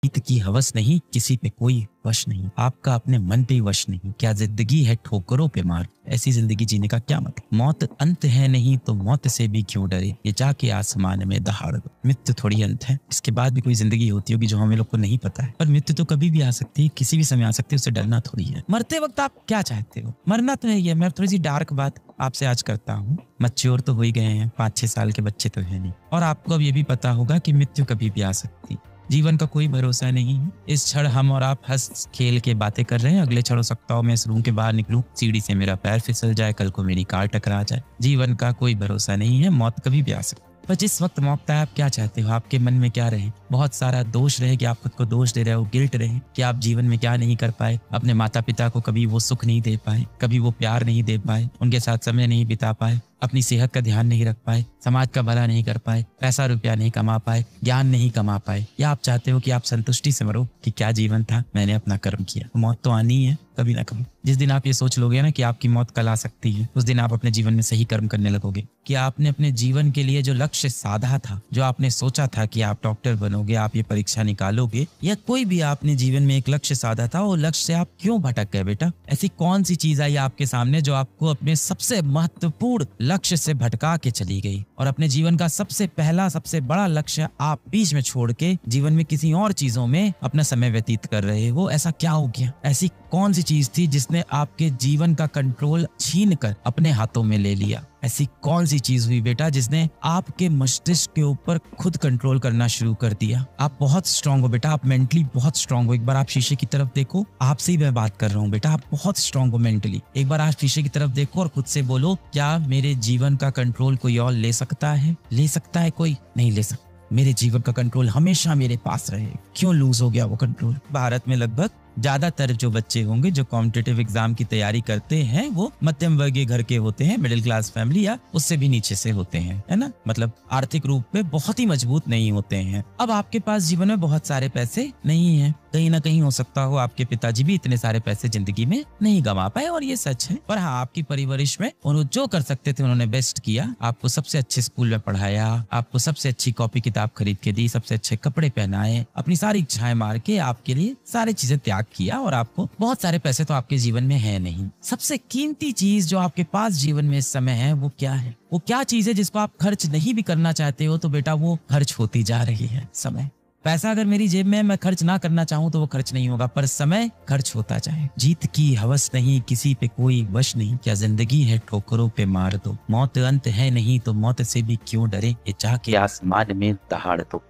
जीत की हवस नहीं, किसी पे कोई वश नहीं, आपका अपने मन पे वश नहीं। क्या जिंदगी है ठोकरों पे मार, ऐसी जिंदगी जीने का क्या मतलब। मौत अंत है नहीं तो मौत से भी क्यों डरे, ये जाके आसमान में दहाड़ दो। मृत्यु थोड़ी अंत है, इसके बाद भी कोई जिंदगी होती होगी जो हमें लोग को नहीं पता है। पर मृत्यु तो कभी भी आ सकती है, किसी भी समय आ सकती है, उससे डरना थोड़ी है। मरते वक्त आप क्या चाहते हो, मरना तो है ही है। मैं थोड़ी सी डार्क बात आपसे आज करता हूँ। मैच्योर तो हो ही गए हैं, 5-6 साल के बच्चे तो है नहीं, और आपको अब ये भी पता होगा कि मृत्यु कभी भी आ सकती है। जीवन का कोई भरोसा नहीं है। इस क्षण हम और आप हंस खेल के बातें कर रहे हैं, अगले क्षण हो सकता हो मैं इस रूम के बाहर निकलूं, सीढ़ी से मेरा पैर फिसल जाए, कल को मेरी कार टकरा जाए। जीवन का कोई भरोसा नहीं है, मौत कभी भी आ सकती है। पर जिस वक्त मौत है, आप क्या चाहते हो, आपके मन में क्या रहे। बहुत सारा दोष रहे कि आप खुद को दोष दे रहे हो, गिल्ट रहे कि आप जीवन में क्या नहीं कर पाए, अपने माता पिता को कभी वो सुख नहीं दे पाए, कभी वो प्यार नहीं दे पाए, उनके साथ समय नहीं बिता पाए, अपनी सेहत का ध्यान नहीं रख पाए, समाज का भला नहीं कर पाए, पैसा रुपया नहीं कमा पाए, ज्ञान नहीं कमा पाए। या आप चाहते हो कि आप संतुष्टि से मरो कि क्या जीवन था, मैंने अपना कर्म किया। मौत तो आनी है कभी ना कभी। जिस दिन आप ये सोच लोगे ना कि आपकी मौत कल आ सकती है, उस दिन आप अपने जीवन में सही कर्म करने लगोगे। कि आपने अपने जीवन के लिए जो लक्ष्य साधा था, जो आपने सोचा था कि आप डॉक्टर बनोगे, आप ये परीक्षा निकालोगे, या कोई भी आपने जीवन में एक लक्ष्य साधा था, वो लक्ष्य से आप क्यों भटक गए बेटा। ऐसी कौन सी चीज आई आपके सामने जो आपको अपने सबसे महत्वपूर्ण लक्ष्य से भटका के चली गई, और अपने जीवन का सबसे पहला सबसे बड़ा लक्ष्य आप बीच में छोड़ के जीवन में किसी और चीजों में अपना समय व्यतीत कर रहे हो। ऐसा क्या हो गया, ऐसी कौन सी चीज थी जिसने आपके जीवन का कंट्रोल छीन कर अपने हाथों में ले लिया। ऐसी कौन सी चीज हुई बेटा जिसने आपके मस्तिष्क के ऊपर खुद कंट्रोल करना शुरू कर दिया। आप बहुत स्ट्रांग हो बेटा, आप मेंटली बहुत स्ट्रांग हो। एक बार आप शीशे की तरफ देखो, आपसे ही मैं बात कर रहा हूँ बेटा, आप बहुत स्ट्रांग हो मेंटली। एक बार आप शीशे की तरफ देखो और खुद से बोलो, क्या मेरे जीवन का कंट्रोल कोई और ले सकता है। ले सकता है कोई, नहीं ले सकता। मेरे जीवन का कंट्रोल हमेशा मेरे पास रहे। क्यों लूज हो गया वो कंट्रोल। भारत में लगभग ज्यादातर जो बच्चे होंगे जो कॉम्पिटिटिव एग्जाम की तैयारी करते हैं, वो मध्यम वर्गीय घर के होते हैं, मिडिल क्लास फैमिली या उससे भी नीचे से होते हैं, है ना। मतलब आर्थिक रूप में बहुत ही मजबूत नहीं होते हैं। अब आपके पास जीवन में बहुत सारे पैसे नहीं है, कहीं ना कहीं हो सकता हो आपके पिताजी भी इतने सारे पैसे जिंदगी में नहीं कमा पाए, और ये सच है। पर हाँ, आपकी परवरिश में उन्होंने जो कर सकते थे उन्होंने बेस्ट किया। आपको सबसे अच्छे स्कूल में पढ़ाया, आपको सबसे अच्छी कॉपी किताब खरीद के दी, सबसे अच्छे कपड़े पहनाए, अपनी सारी इच्छाएं मार के आपके लिए सारी चीजें त्याग किया। और आपको बहुत सारे पैसे तो आपके जीवन में है नहीं। सबसे कीमती चीज जो आपके पास जीवन में इस समय है वो क्या है, वो क्या चीज है जिसको आप खर्च नहीं भी करना चाहते हो, तो बेटा वो खर्च होती जा रही है। समय। पैसा अगर मेरी जेब में मैं खर्च ना करना चाहूं तो वो खर्च नहीं होगा, पर समय खर्च होता जाए। जीत की हवस नहीं, किसी पे कोई वश नहीं, क्या जिंदगी है ठोकरों पे मार दो। मौत अंत है नहीं तो मौत से भी क्यों डरे, ये जाके आसमान में दहाड़ दो।